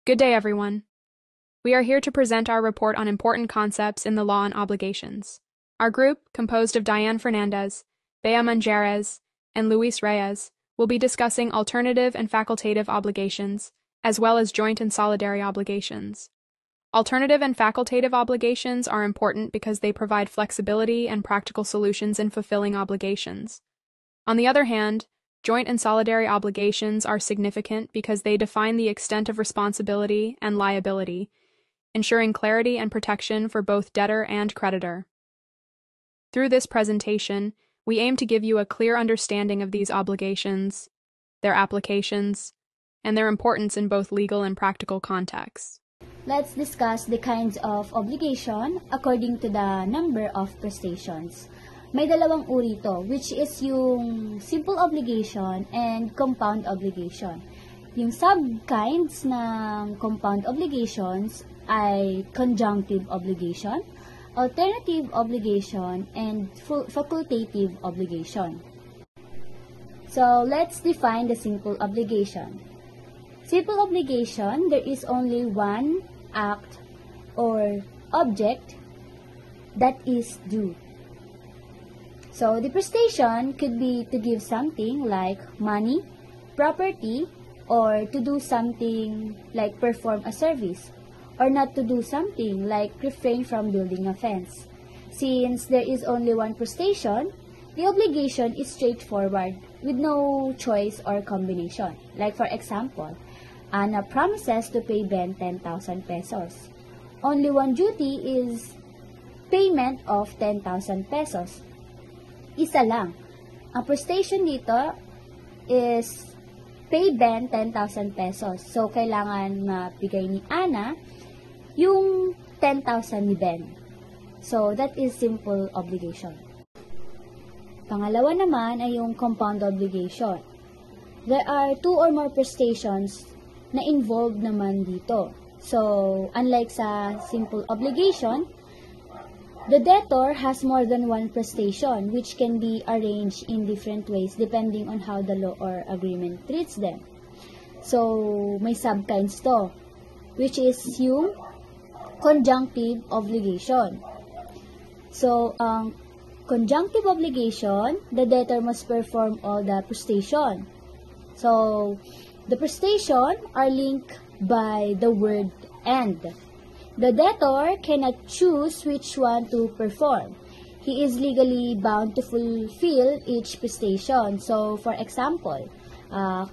Good day, everyone. We are here to present our report on important concepts in the law and obligations. Our group, composed of Diane Fernandez, Bea Manjarez, and Luis Reyes, will be discussing alternative and facultative obligations, as well as joint and solidary obligations. Alternative and facultative obligations are important because they provide flexibility and practical solutions in fulfilling obligations. On the other hand, joint and solidary obligations are significant because they define the extent of responsibility and liability, ensuring clarity and protection for both debtor and creditor. Through this presentation, we aim to give you a clear understanding of these obligations, their applications, and their importance in both legal and practical contexts. Let's discuss the kinds of obligation according to the number of prestations. May dalawang uri to, which is yung simple obligation and compound obligation. Yung sub-kinds ng compound obligations ay conjunctive obligation, alternative obligation, and facultative obligation. So, let's define the simple obligation. Simple obligation, there is only one act or object that is due. So, the prestation could be to give something like money, property, or to do something like perform a service, or not to do something like refrain from building a fence. Since there is only one prestation, the obligation is straightforward with no choice or combination. Like for example, Ana promises to pay Ben 10,000 pesos. Only one duty is payment of 10,000 pesos. Isa lang. Ang prestation dito is pay Ben 10,000 pesos. So, kailangan mabigay ni Ana yung 10,000 ni Ben. So, that is simple obligation. Pangalawa naman ay yung compound obligation. There are two or more prestations na involved naman dito. So, unlike sa simple obligation, the debtor has more than one prestation which can be arranged in different ways depending on how the law or agreement treats them. So, may sub-kinds to, which is yung conjunctive obligation. So, ang conjunctive obligation, the debtor must perform all the prestation. So, the prestation are linked by the word and. The debtor cannot choose which one to perform. He is legally bound to fulfill each prestation. So, for example,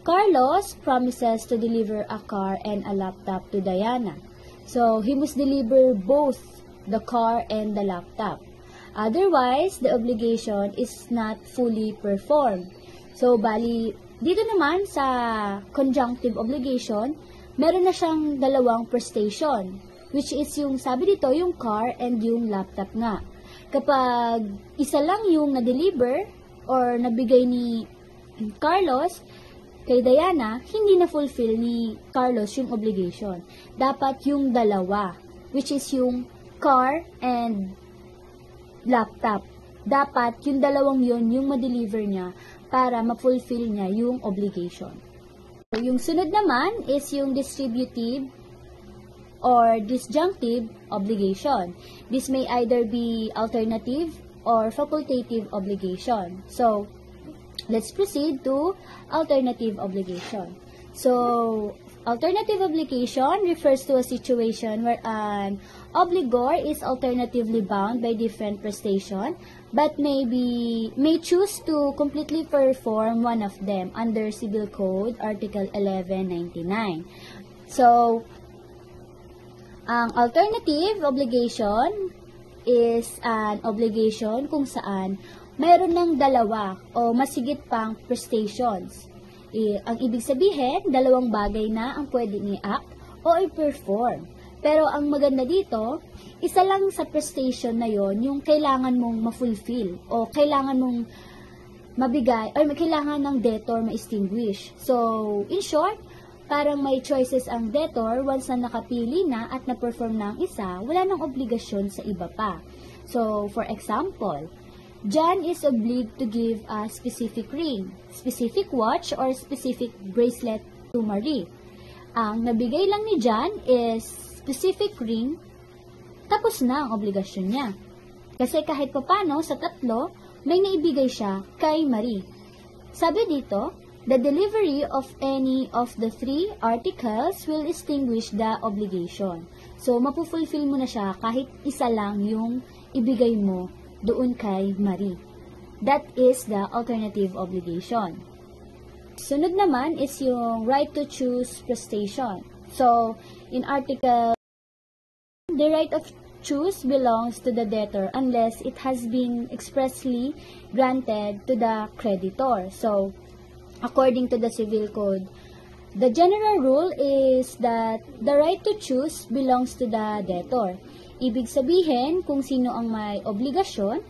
Carlos promises to deliver a car and a laptop to Diana. So, he must deliver both the car and the laptop. Otherwise, the obligation is not fully performed. So, bali, dito naman sa conjunctive obligation, meron na siyang dalawang prestation, which is yung, sabi dito, yung car and yung laptop nga. Kapag isa lang yung na-deliver or nabigay ni Carlos kay Diana, hindi na-fulfill ni Carlos yung obligation. Dapat yung dalawa, which is yung car and laptop. Dapat yung dalawang yun yung ma-deliver niya para ma-fulfill niya yung obligation. So, yung sunod naman is yung distributive or disjunctive obligation. This may either be alternative or facultative obligation. So, let's proceed to alternative obligation. So, alternative obligation refers to a situation where an obligor is alternatively bound by different prestation but may choose to completely perform one of them under Civil Code Article 1199. So, ang alternative obligation is an obligation kung saan mayroon ng dalawa o masigit pang prestations. Ang ibig sabihin, dalawang bagay na ang pwedeng i-act o i-perform. Pero ang maganda dito, isa lang sa prestation na yon yung kailangan mong ma-fulfill o kailangan mong mabigay or kailangan ng debtor ma-extinguish. So, in short, parang may choices ang debtor once na nakapili na at na-perform na ang isa, wala nang obligasyon sa iba pa. So, for example, John is obliged to give a specific ring, specific watch, or specific bracelet to Marie. Ang nabigay lang ni John is specific ring, tapos na ang obligasyon niya. Kasi kahit papano sa tatlo, may naibigay siya kay Marie. Sabi dito, the delivery of any of the three articles will extinguish the obligation. So, mapufulfill mo na siya kahit isa lang yung ibigay mo doon kay Marie. That is the alternative obligation. Sunod naman is yung right to choose prestation. So, in article, the right of choose belongs to the debtor unless it has been expressly granted to the creditor. So, according to the Civil Code, the general rule is that the right to choose belongs to the debtor. Ibig sabihin, kung sino ang may obligasyon,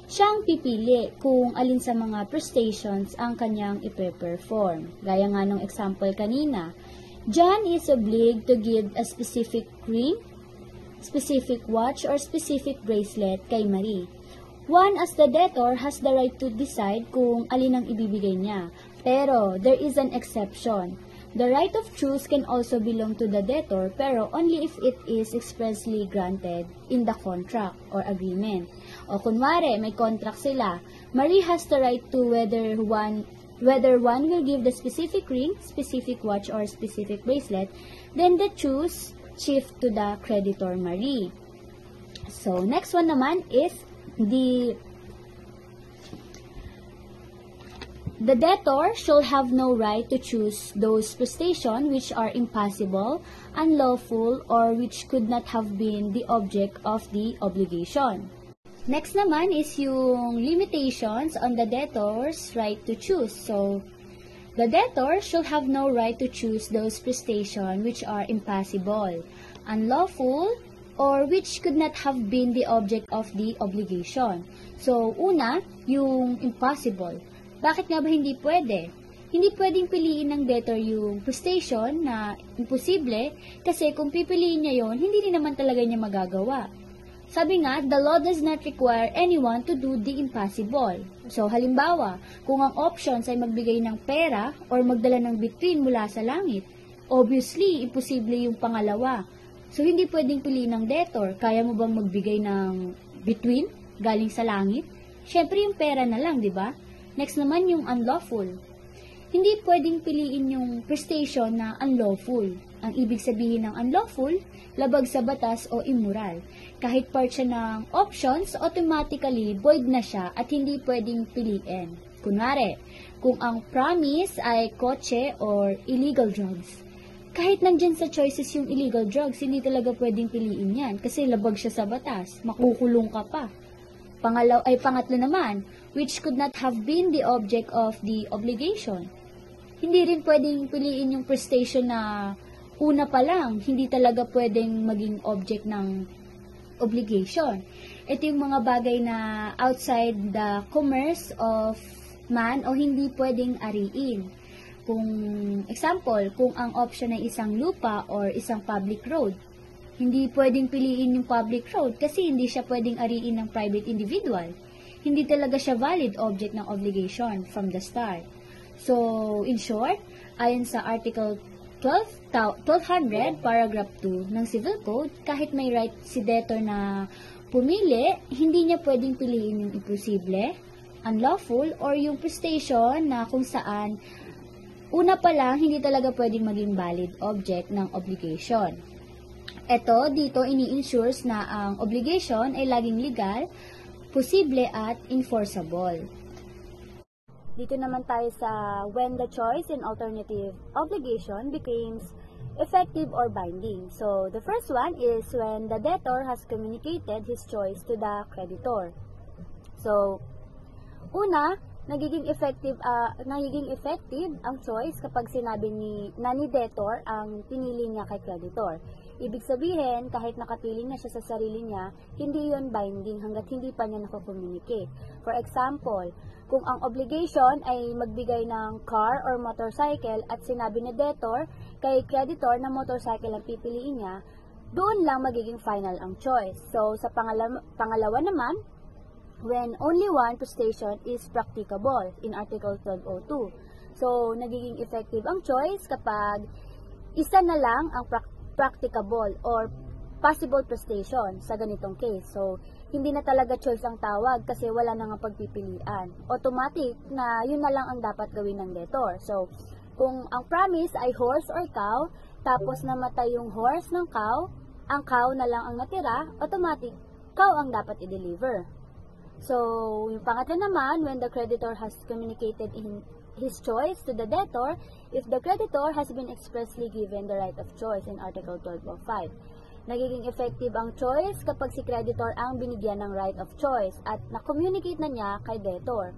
siyang pipili kung alin sa mga prestations ang kanyang ipe-perform. Gaya nga ng example kanina, John is obliged to give a specific ring, specific watch, or specific bracelet kay Marie. One, as the debtor, has the right to decide kung alin ang ibibigay niya. Pero, there is an exception. The right of choice can also belong to the debtor, pero only if it is expressly granted in the contract or agreement. O kunwari, may contract sila. Marie has the right to whether one will give the specific ring, specific watch, or specific bracelet, then the choose shift to the creditor Marie. So, next one naman is the debtor shall have no right to choose those prestations which are impossible, unlawful, or which could not have been the object of the obligation. Next naman is yung limitations on the debtor's right to choose. So, the debtor shall have no right to choose those prestations which are impossible, unlawful, or which could not have been the object of the obligation. So, una, yung impossible. Bakit nga ba hindi pwede? Hindi pwedeng piliin ng debtor yung prestation na imposible kasi kung pipiliin niya yon, hindi rin naman talaga niya magagawa. Sabi nga, the law does not require anyone to do the impossible. So, halimbawa, kung ang options ay magbigay ng pera or magdala ng bituin mula sa langit, obviously, imposible yung pangalawa. So, hindi pwedeng piliin ng debtor. Kaya mo bang magbigay ng bituin galing sa langit? Siyempre, yung pera na lang, di ba? Next naman yung unlawful. Hindi pwedeng piliin yung prestation na unlawful. Ang ibig sabihin ng unlawful, labag sa batas o immoral. Kahit part siya ng options, automatically void na siya at hindi pwedeng piliin. Kunwari, kung ang promise ay kotse or illegal drugs. Kahit nandyan sa choices yung illegal drugs, hindi talaga pwedeng piliin yan kasi labag siya sa batas, makukulong ka pa. Pangatlo naman, which could not have been the object of the obligation. Hindi rin pwedeng piliin yung prestation na una pa lang, hindi talaga pwedeng maging object ng obligation. Ito yung mga bagay na outside the commerce of man o hindi pwedeng ariin. Kung example, kung ang option ay isang lupa or isang public road, hindi pwedeng piliin yung public road kasi hindi siya pwedeng ariin ng private individual. Hindi talaga siya valid object ng obligation from the start. So, in short, ayon sa Article 1200, Paragraph 2 ng Civil Code, kahit may right si debtor na pumili, hindi niya pwedeng piliin yung imposible, unlawful, or yung prestation na kung saan una pa lang, hindi talaga pwedeng maging valid object ng obligation. Ito, dito ini-ensures na ang obligation ay laging legal, posible at enforceable. Dito naman tayo sa when the choice in alternative obligation becomes effective or binding. So, the first one is when the debtor has communicated his choice to the creditor. So, una, nagiging effective ang choice kapag sinabi ni debtor ang pinili niya kay creditor. Ibig sabihin, kahit nakapili na siya sa sarili niya, hindi yon binding hanggat hindi pa niya nako-communicate. For example, kung ang obligation ay magbigay ng car or motorcycle at sinabi ni debtor kay creditor na motorcycle ang pipiliin niya, doon lang magiging final ang choice. So, sa pangalawa naman, when only one prestation is practicable in Article 1202. So, nagiging effective ang choice kapag isa na lang ang practicable or possible prestation sa ganitong case. So, hindi na talaga choice ang tawag kasi wala na nga pagpipilian. Automatic na yun na lang ang dapat gawin ng debtor. So, kung ang promise ay horse or cow, tapos namatay yung horse ng cow, ang cow na lang ang natira, automatic, cow ang dapat i-deliver. So, yung pangatlo naman, when the creditor has communicated in his choice to the debtor, if the creditor has been expressly given the right of choice in Article 12 of 5. Nagiging effective ang choice kapag si creditor ang binigyan ng right of choice at na-communicate na niya kay debtor.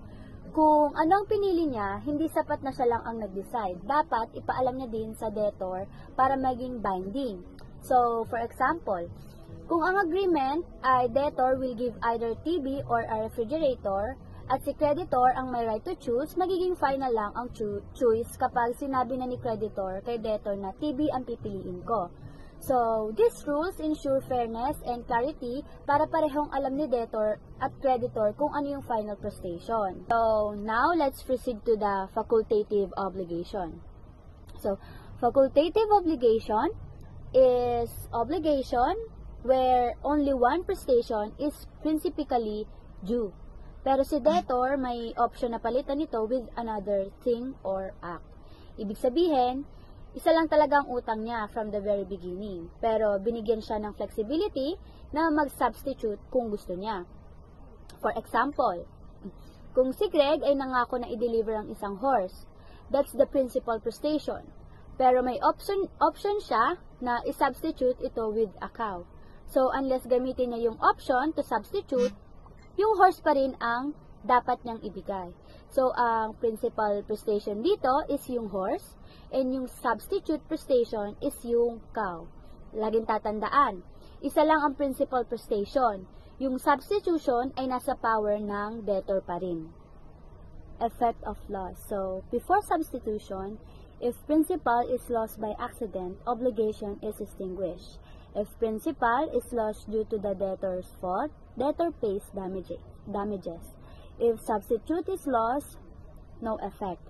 Kung anong pinili niya, hindi sapat na siya lang ang nag-decide. Dapat ipaalam niya din sa debtor para maging binding. So, for example, kung ang agreement ay debtor will give either TV or a refrigerator at si creditor ang may right to choose, magiging final lang ang choice kapag sinabi na ni creditor kay debtor na TV ang pipiliin ko. So, these rules ensure fairness and clarity para parehong alam ni debtor at creditor kung ano yung final prestation. So, now let's proceed to the facultative obligation. So, facultative obligation is obligation where only one prestation is principally due. Pero si debtor may option na palitan ito with another thing or act. Ibig sabihin, isa lang talaga ang utang niya from the very beginning. Pero binigyan siya ng flexibility na mag-substitute kung gusto niya. For example, kung si Greg ay nangako na i-deliver ang isang horse, that's the principal prestation. Pero may option siya na i-substitute ito with a cow. So, unless gamitin niya yung option to substitute, yung horse pa rin ang dapat niyang ibigay. So, ang principal prestation dito is yung horse, and yung substitute prestation is yung cow. Laging tatandaan, isa lang ang principal prestation. Yung substitution ay nasa power ng debtor pa rin. Effect of loss. So, before substitution, if principal is lost by accident, obligation is extinguished. If principal is lost due to the debtor's fault, debtor pays damages. If substitute is lost, no effect.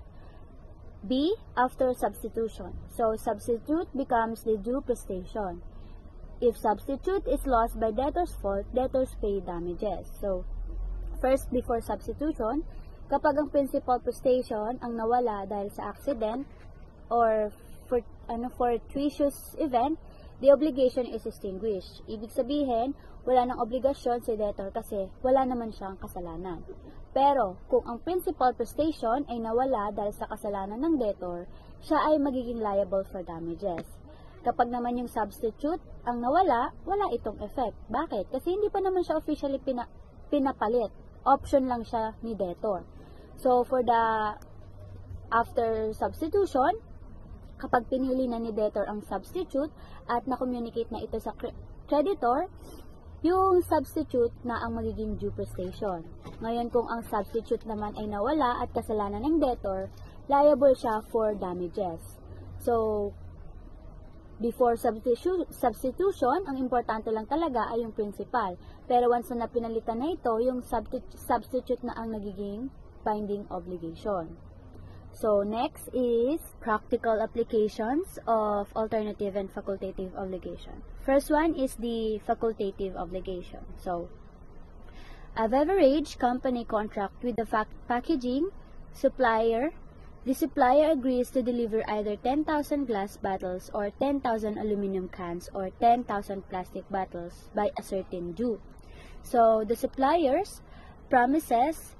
B. After substitution. So, substitute becomes the due prestation. If substitute is lost by debtor's fault, debtors pay damages. So, first, before substitution, kapag ang principal prestation ang nawala dahil sa accident or fortuitous event, the obligation is extinguished. Ibig sabihin, wala nang obligasyon si debtor kasi wala naman siyang kasalanan. Pero, kung ang principal prestation ay nawala dahil sa kasalanan ng debtor, siya ay magiging liable for damages. Kapag naman yung substitute ang nawala, wala itong effect. Bakit? Kasi hindi pa naman siya officially pinapalit. Option lang siya ni debtor. So, for the after substitution, kapag pinili na ni debtor ang substitute at na-communicate na ito sa creditor, yung substitute na ang magiging due prestation. Ngayon, kung ang substitute naman ay nawala at kasalanan ng debtor, liable siya for damages. So, before substitution, ang importante lang talaga ay yung principal. Pero once na pinalitan na ito, yung substitute na ang nagiging binding obligation. So, next is practical applications of alternative and facultative obligation. First one is the facultative obligation. So, a beverage company contract with the packaging supplier. The supplier agrees to deliver either 10,000 glass bottles or 10,000 aluminum cans or 10,000 plastic bottles by a certain due. So, the suppliers promises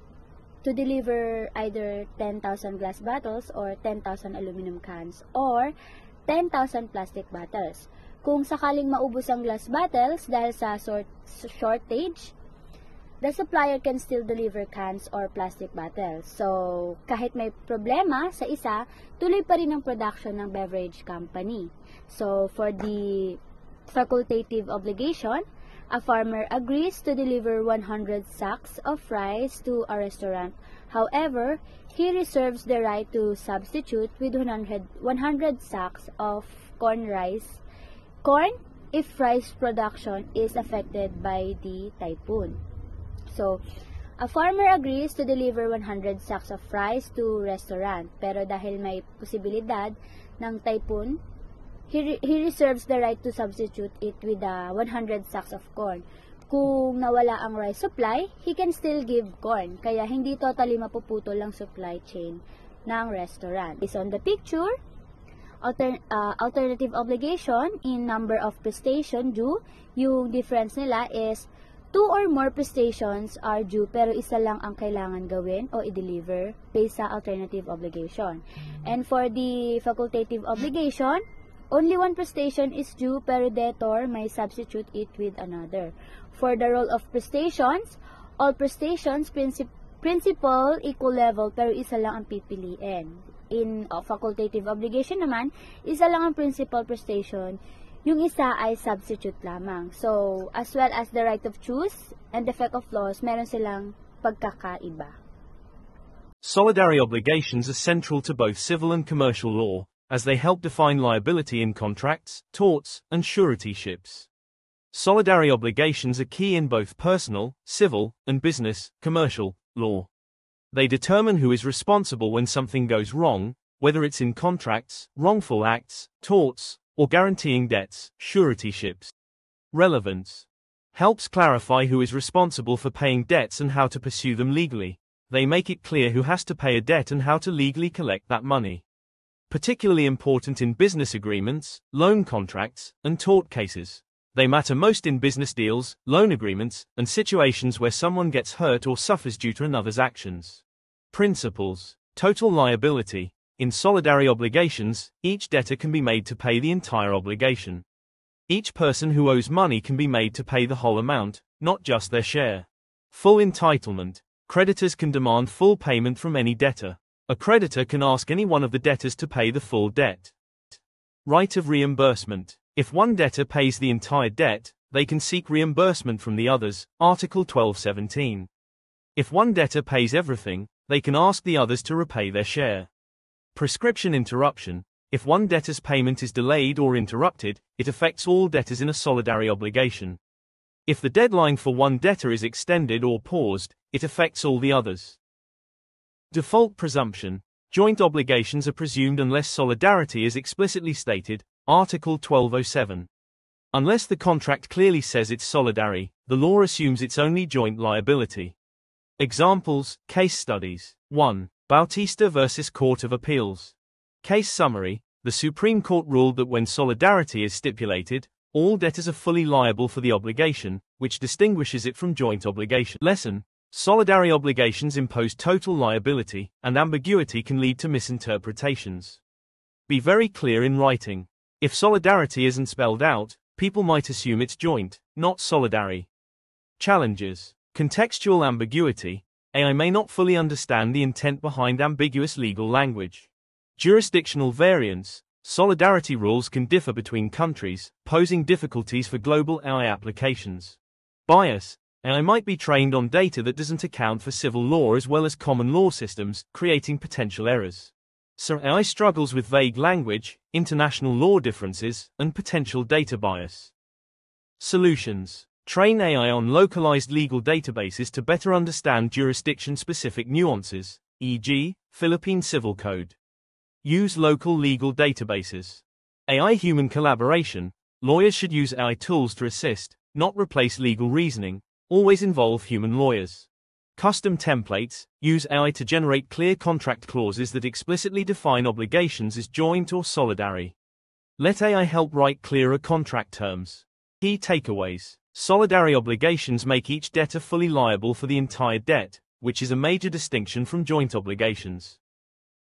to deliver either 10,000 glass bottles or 10,000 aluminum cans or 10,000 plastic bottles. Kung sakaling maubos ang glass bottles dahil sa shortage, the supplier can still deliver cans or plastic bottles. So, kahit may problema sa isa, tuloy pa rin ang production ng beverage company. So, for the facultative obligation, a farmer agrees to deliver 100 sacks of rice to a restaurant. However, he reserves the right to substitute with 100 sacks of corn if rice production is affected by the typhoon. So, a farmer agrees to deliver 100 sacks of rice to restaurant. Pero dahil may posibilidad ng typhoon, he reserves the right to substitute it with 100 sacks of corn. Kung nawala ang rice supply, he can still give corn. Kaya hindi totally mapuputol ang supply chain ng restaurant. Is on the picture, alternative obligation in number of prestation due, yung difference nila is 2 or more prestations are due pero isa lang ang kailangan gawin o i-deliver based sa alternative obligation. And for the facultative obligation, only 1 prestation is due pero debtor may substitute it with another. For the role of prestations, all prestations principal equal level pero isa lang ang pipiliin. In facultative obligation naman, isa lang ang principal prestation, yung isa ay substitute lamang. So, as well as the right of choice and effect of laws, meron silang pagkakaiba. Solidary obligations are central to both civil and commercial law, as they help define liability in contracts, torts, and suretyships. Solidary obligations are key in both personal, civil, and business, commercial, law. They determine who is responsible when something goes wrong, whether it's in contracts, wrongful acts, torts, or guaranteeing debts, suretyships. Relevance. Helps clarify who is responsible for paying debts and how to pursue them legally. They make it clear who has to pay a debt and how to legally collect that money. Particularly important in business agreements, loan contracts, and tort cases. They matter most in business deals, loan agreements, and situations where someone gets hurt or suffers due to another's actions. Principles. Total liability. In solidary obligations, each debtor can be made to pay the entire obligation. Each person who owes money can be made to pay the whole amount, not just their share. Full entitlement. Creditors can demand full payment from any debtor. A creditor can ask any one of the debtors to pay the full debt. Right of reimbursement. If one debtor pays the entire debt, they can seek reimbursement from the others, Article 1217. If one debtor pays everything, they can ask the others to repay their share. Prescription interruption. If one debtor's payment is delayed or interrupted, it affects all debtors in a solidary obligation. If the deadline for one debtor is extended or paused, it affects all the others. Default presumption. Joint obligations are presumed unless solidarity is explicitly stated, Article 1207. Unless the contract clearly says it's solidary, the law assumes it's only joint liability. Examples, case studies. 1. Bautista vs. Court of Appeals. Case summary. The Supreme Court ruled that when solidarity is stipulated, all debtors are fully liable for the obligation, which distinguishes it from joint obligation. Lesson. Solidary obligations impose total liability, and ambiguity can lead to misinterpretations. Be very clear in writing. If solidarity isn't spelled out, people might assume it's joint, not solidary. Challenges. Contextual ambiguity. AI may not fully understand the intent behind ambiguous legal language. Jurisdictional variance. Solidarity rules can differ between countries, posing difficulties for global AI applications. Bias. AI might be trained on data that doesn't account for civil law as well as common law systems, creating potential errors. So AI struggles with vague language, international law differences, and potential data bias. Solutions. Train AI on localized legal databases to better understand jurisdiction-specific nuances, e.g., Philippine Civil Code. Use local legal databases. AI-human collaboration. Lawyers should use AI tools to assist, not replace legal reasoning. Always involve human lawyers. Custom templates. Use AI to generate clear contract clauses that explicitly define obligations as joint or solidary. Let AI help write clearer contract terms. Key takeaways. Solidary obligations make each debtor fully liable for the entire debt, which is a major distinction from joint obligations.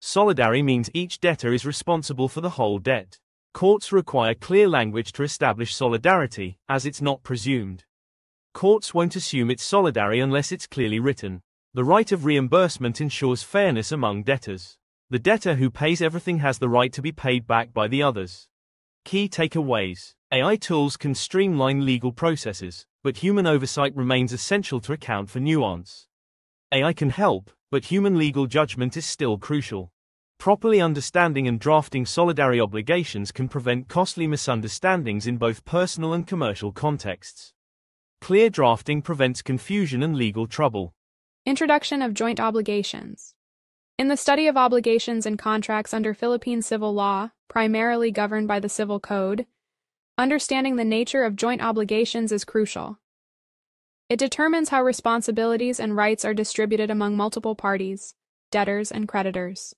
Solidary means each debtor is responsible for the whole debt. Courts require clear language to establish solidarity, as it's not presumed. Courts won't assume it's solidary unless it's clearly written. The right of reimbursement ensures fairness among debtors. The debtor who pays everything has the right to be paid back by the others. Key takeaways. AI tools can streamline legal processes, but human oversight remains essential to account for nuance. AI can help, but human legal judgment is still crucial. Properly understanding and drafting solidary obligations can prevent costly misunderstandings in both personal and commercial contexts. Clear drafting prevents confusion and legal trouble. Introduction of joint obligations. In the study of obligations and contracts under Philippine civil law, primarily governed by the Civil Code, understanding the nature of joint obligations is crucial. It determines how responsibilities and rights are distributed among multiple parties, debtors and creditors.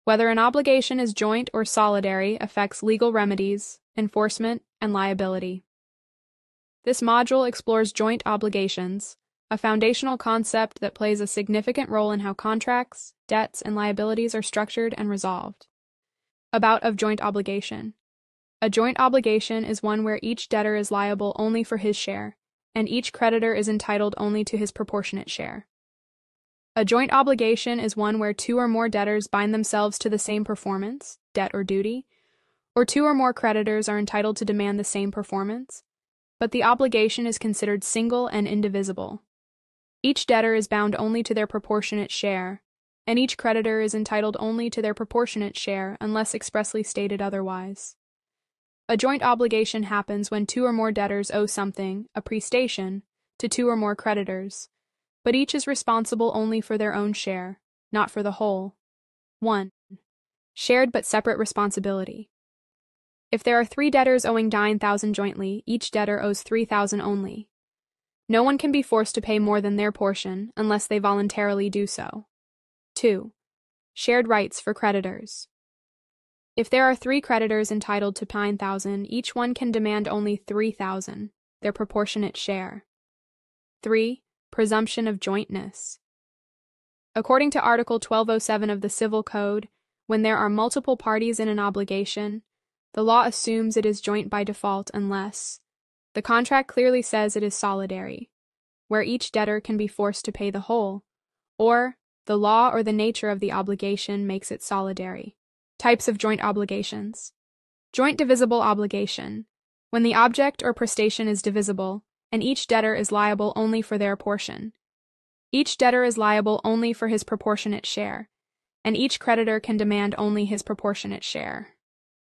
Whether an obligation is joint or solidary affects legal remedies, enforcement, and liability. This module explores joint obligations, a foundational concept that plays a significant role in how contracts, debts, and liabilities are structured and resolved. About of joint obligation. A joint obligation is one where each debtor is liable only for his share, and each creditor is entitled only to his proportionate share. A joint obligation is one where two or more debtors bind themselves to the same performance, debt or duty, or two or more creditors are entitled to demand the same performance, but the obligation is considered single and indivisible. Each debtor is bound only to their proportionate share, and each creditor is entitled only to their proportionate share unless expressly stated otherwise. A joint obligation happens when two or more debtors owe something, a prestation, to two or more creditors, but each is responsible only for their own share, not for the whole. 1. Shared but separate responsibility. If there are 3 debtors owing 9,000 jointly, each debtor owes 3,000 only. No one can be forced to pay more than their portion unless they voluntarily do so. 2. Shared rights for creditors. If there are 3 creditors entitled to 9,000, each one can demand only 3,000, their proportionate share. 3. Presumption of jointness. According to Article 1207 of the Civil Code, when there are multiple parties in an obligation, the law assumes it is joint by default unless the contract clearly says it is solidary, where each debtor can be forced to pay the whole, or the law or the nature of the obligation makes it solidary. Types of joint obligations. Joint divisible obligation. When the object or prestation is divisible, and each debtor is liable only for their portion. Each debtor is liable only for his proportionate share, and each creditor can demand only his proportionate share.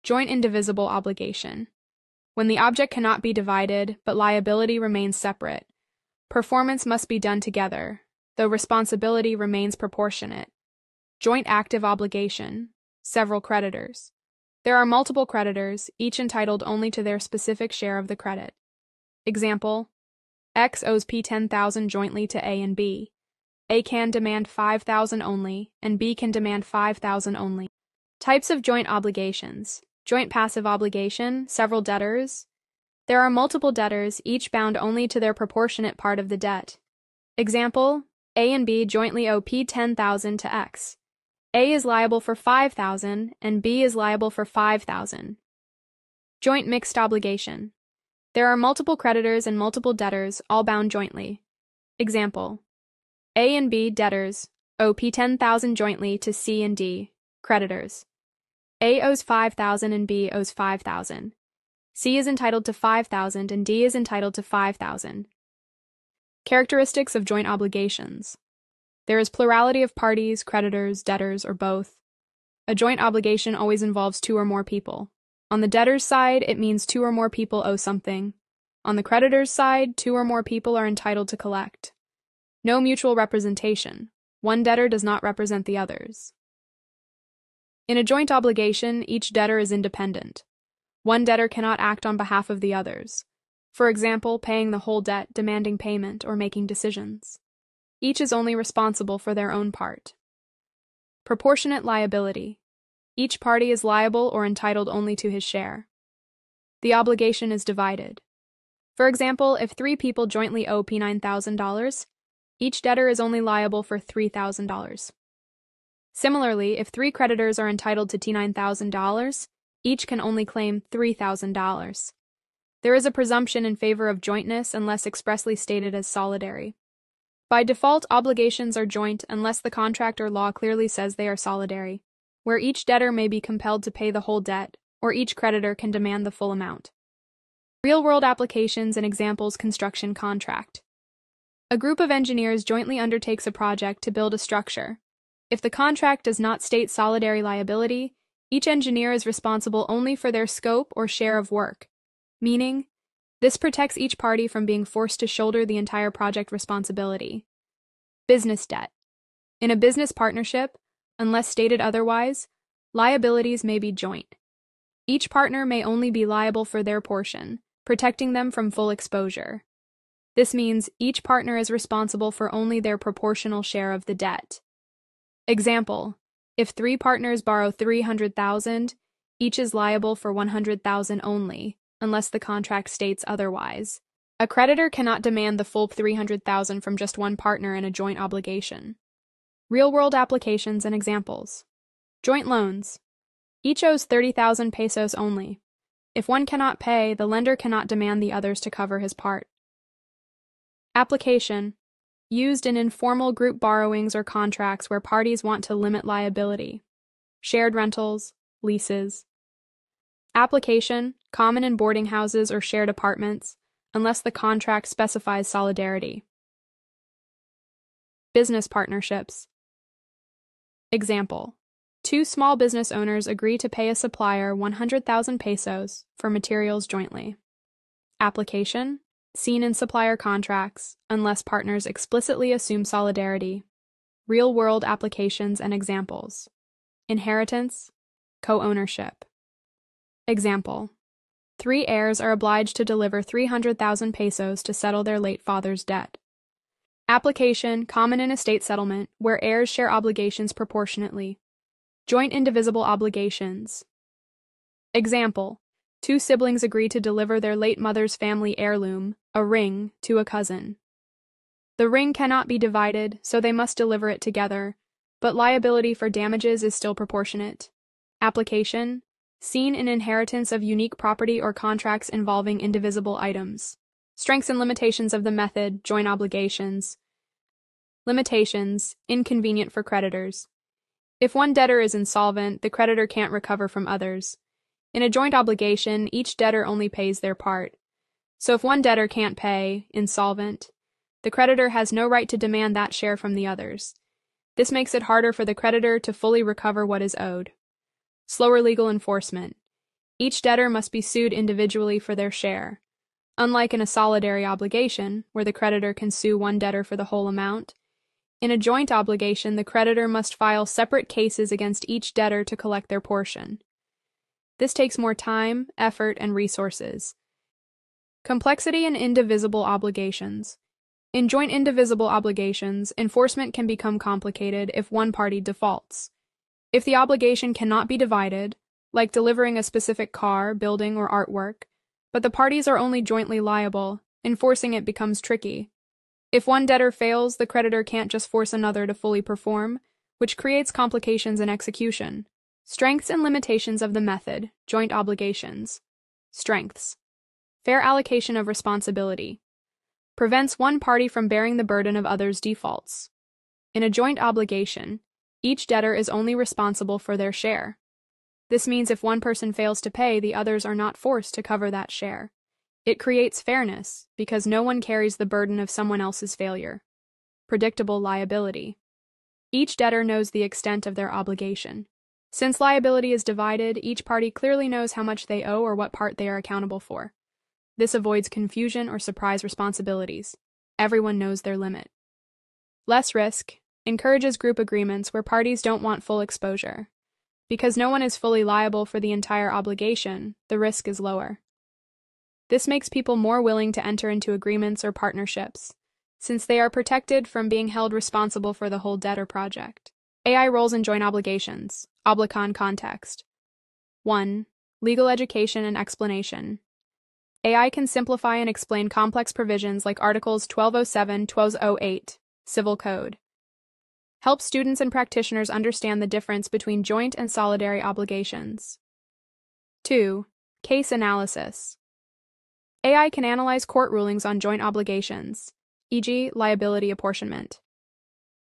Joint indivisible obligation. When the object cannot be divided, but liability remains separate, performance must be done together, though responsibility remains proportionate. Joint active obligation. Several creditors. There are multiple creditors, each entitled only to their specific share of the credit. Example: X owes P 10,000 jointly to A and B. A can demand 5,000 only, and B can demand 5,000 only. Types of joint obligations. Joint passive obligation, several debtors. There are multiple debtors, each bound only to their proportionate part of the debt. Example: A and B jointly owe P 10,000 to X. A is liable for 5,000, and B is liable for 5,000. Joint mixed obligation. There are multiple creditors and multiple debtors, all bound jointly. Example: A and B debtors owe P 10,000 jointly to C and D, creditors. A owes 5,000 and B owes 5,000. C is entitled to 5,000 and D is entitled to 5,000. Characteristics of joint obligations. There is plurality of parties, creditors, debtors, or both. A joint obligation always involves 2 or more people. On the debtor's side, it means 2 or more people owe something. On the creditor's side, 2 or more people are entitled to collect. No mutual representation. One debtor does not represent the others. In a joint obligation, each debtor is independent. One debtor cannot act on behalf of the others. For example, paying the whole debt, demanding payment, or making decisions. Each is only responsible for their own part. Proportionate liability. Each party is liable or entitled only to his share. The obligation is divided. For example, if 3 people jointly owe P $9,000, each debtor is only liable for $3,000. Similarly, if 3 creditors are entitled to T $9,000, each can only claim $3,000. There is a presumption in favor of jointness unless expressly stated as solidary. By default, obligations are joint unless the contract or law clearly says they are solidary, where each debtor may be compelled to pay the whole debt, or each creditor can demand the full amount. Real-world applications and examples. Construction contract. A group of engineers jointly undertakes a project to build a structure. If the contract does not state solidary liability, each engineer is responsible only for their scope or share of work, meaning, this protects each party from being forced to shoulder the entire project responsibility. Business debt. In a business partnership, unless stated otherwise, liabilities may be joint. Each partner may only be liable for their portion, protecting them from full exposure. This means each partner is responsible for only their proportional share of the debt. Example: if 3 partners borrow $300,000, each is liable for $100,000 only, unless the contract states otherwise. A creditor cannot demand the full $300,000 from just one partner in a joint obligation. Real-world applications and examples. Joint loans. Each owes 30,000 pesos only. If one cannot pay, the lender cannot demand the others to cover his part. Application. Used in informal group borrowings or contracts where parties want to limit liability. Shared rentals, leases. Application. Common in boarding houses or shared apartments, unless the contract specifies solidarity. Business partnerships. Example: 2 small business owners agree to pay a supplier 100,000 pesos for materials jointly. Application: seen in supplier contracts, unless partners explicitly assume solidarity. Real-world applications and examples. Inheritance, co-ownership. Example: 3 heirs are obliged to deliver 300,000 pesos to settle their late father's debt. Application: common in estate settlement, where heirs share obligations proportionately. Joint indivisible obligations. Example: 2 siblings agree to deliver their late mother's family heirloom, a ring, to a cousin. The ring cannot be divided, so they must deliver it together, but liability for damages is still proportionate. Application: seen in inheritance of unique property or contracts involving indivisible items. Strengths and limitations of the method, joint obligations. Limitations: inconvenient for creditors. If one debtor is insolvent, the creditor can't recover from others. In a joint obligation, each debtor only pays their part. So if one debtor can't pay, insolvent, the creditor has no right to demand that share from the others. This makes it harder for the creditor to fully recover what is owed. Slower legal enforcement. Each debtor must be sued individually for their share. Unlike in a solidary obligation, where the creditor can sue one debtor for the whole amount, in a joint obligation, the creditor must file separate cases against each debtor to collect their portion. This takes more time, effort, and resources. Complexity in indivisible obligations. In joint indivisible obligations, enforcement can become complicated if one party defaults. If the obligation cannot be divided, like delivering a specific car, building, or artwork, but the parties are only jointly liable, enforcing it becomes tricky. If one debtor fails, the creditor can't just force another to fully perform, which creates complications in execution. Strengths and limitations of the method, joint obligations. Strengths. Fair allocation of responsibility. Prevents one party from bearing the burden of others' defaults. In a joint obligation, each debtor is only responsible for their share. This means if one person fails to pay, the others are not forced to cover that share. It creates fairness, because no one carries the burden of someone else's failure. Predictable liability. Each debtor knows the extent of their obligation. Since liability is divided, each party clearly knows how much they owe or what part they are accountable for. This avoids confusion or surprise responsibilities. Everyone knows their limit. Less risk. Encourages group agreements where parties don't want full exposure. Because no one is fully liable for the entire obligation, the risk is lower. This makes people more willing to enter into agreements or partnerships, since they are protected from being held responsible for the whole debt or project. AI roles in joint obligations. Oblicon context. 1. Legal education and explanation. AI can simplify and explain complex provisions like Articles 1207-1208, Civil Code. Help students and practitioners understand the difference between joint and solidary obligations. 2. Case analysis. AI can analyze court rulings on joint obligations, e.g., liability apportionment.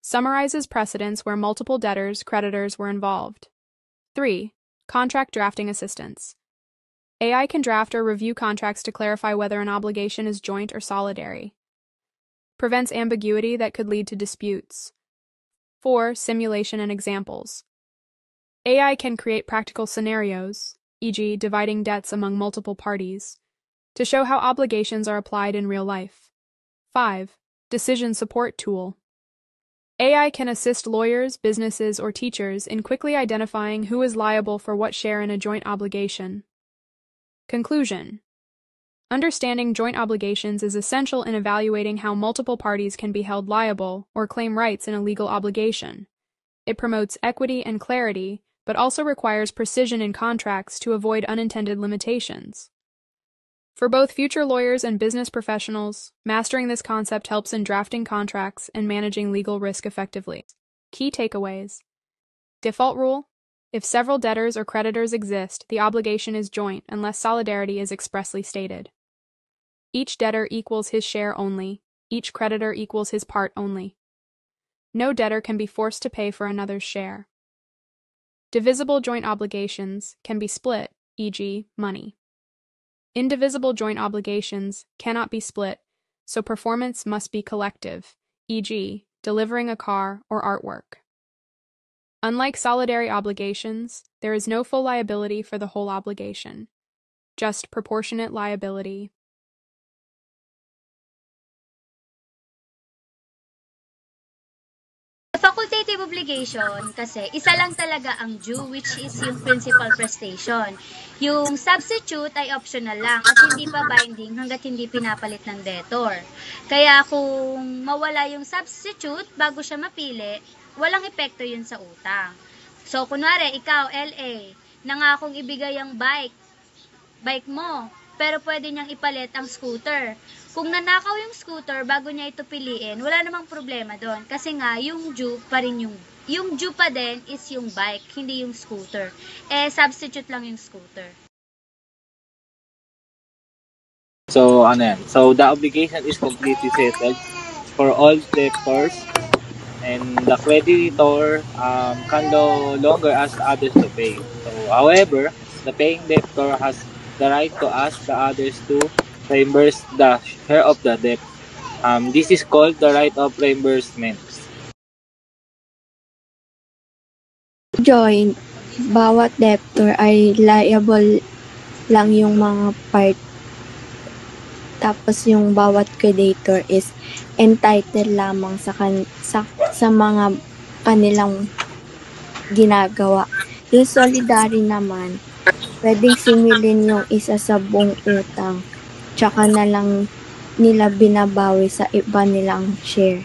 Summarizes precedents where multiple debtors, creditors were involved. 3. Contract drafting assistance. AI can draft or review contracts to clarify whether an obligation is joint or solidary. Prevents ambiguity that could lead to disputes. 4. Simulation and examples. AI can create practical scenarios, e.g., dividing debts among multiple parties, to show how obligations are applied in real life. 5. Decision support tool. AI can assist lawyers, businesses, or teachers in quickly identifying who is liable for what share in a joint obligation. Conclusion. Understanding joint obligations is essential in evaluating how multiple parties can be held liable or claim rights in a legal obligation. It promotes equity and clarity, but also requires precision in contracts to avoid unintended limitations. For both future lawyers and business professionals, mastering this concept helps in drafting contracts and managing legal risk effectively. Key takeaways. Default rule: if several debtors or creditors exist, the obligation is joint unless solidarity is expressly stated. Each debtor equals his share only. Each creditor equals his part only. No debtor can be forced to pay for another's share. Divisible joint obligations can be split, e.g., money. Indivisible joint obligations cannot be split, so performance must be collective, e.g., delivering a car or artwork. Unlike solidary obligations, there is no full liability for the whole obligation, just proportionate liability. Facultative obligation kasi isa lang talaga ang due, which is yung principal prestation. Yung substitute ay optional lang at hindi pa binding hanggat hindi pinapalit ng debtor. Kaya kung mawala yung substitute bago siya mapili, walang epekto yun sa utang. So, kunwari, ikaw, LA, nangakong ibigay ang bike mo, pero pwede niyang ipalit ang scooter. Kung nanakaw yung scooter bago niya ito piliin, wala namang problema doon. Kasi nga, yung due pa rin yung due pa din is yung bike, hindi yung scooter. Substitute lang yung scooter. So, So, the obligation is completely settled for all debtors, and the creditor can no longer ask others to pay. So, however, the paying debtor has the right to ask the others to reimburse the share of the debt. This is called the right of reimbursement. Joint, bawat debtor ay liable lang yung mga part. Tapos yung bawat creditor is entitled lamang sa mga kanilang ginagawa. Yung solidary naman, pwedeng singilin yung isa sa buong utang, tsaka na lang nila binabawi sa iba nilang share.